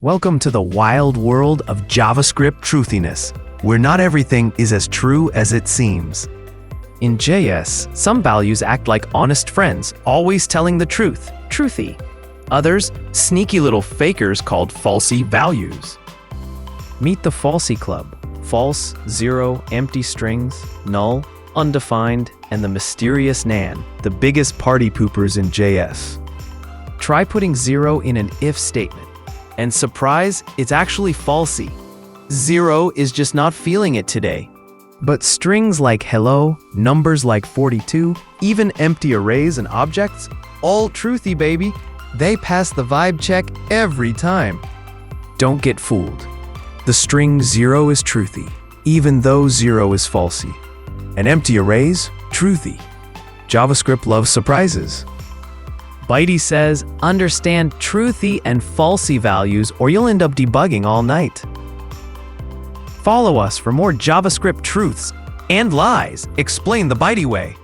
Welcome to the wild world of JavaScript truthiness, where not everything is as true as it seems. In JS, some values act like honest friends, always telling the truth, Truthy. Others, sneaky little fakers called Falsy values. Meet the Falsy club. False, zero, empty strings, null, undefined, and the mysterious nan, the biggest party poopers in JS. Try putting zero in an if statement. And surprise, it's actually falsy. Zero is just not feeling it today. But strings like hello, numbers like 42, even empty arrays and objects, all truthy, baby. They pass the vibe check every time. Don't get fooled. The string zero is truthy, even though zero is falsy. And empty arrays, truthy. JavaScript loves surprises. Bytey says, understand truthy and falsy values or you'll end up debugging all night. Follow us for more JavaScript truths and lies. Explain the Bytey way.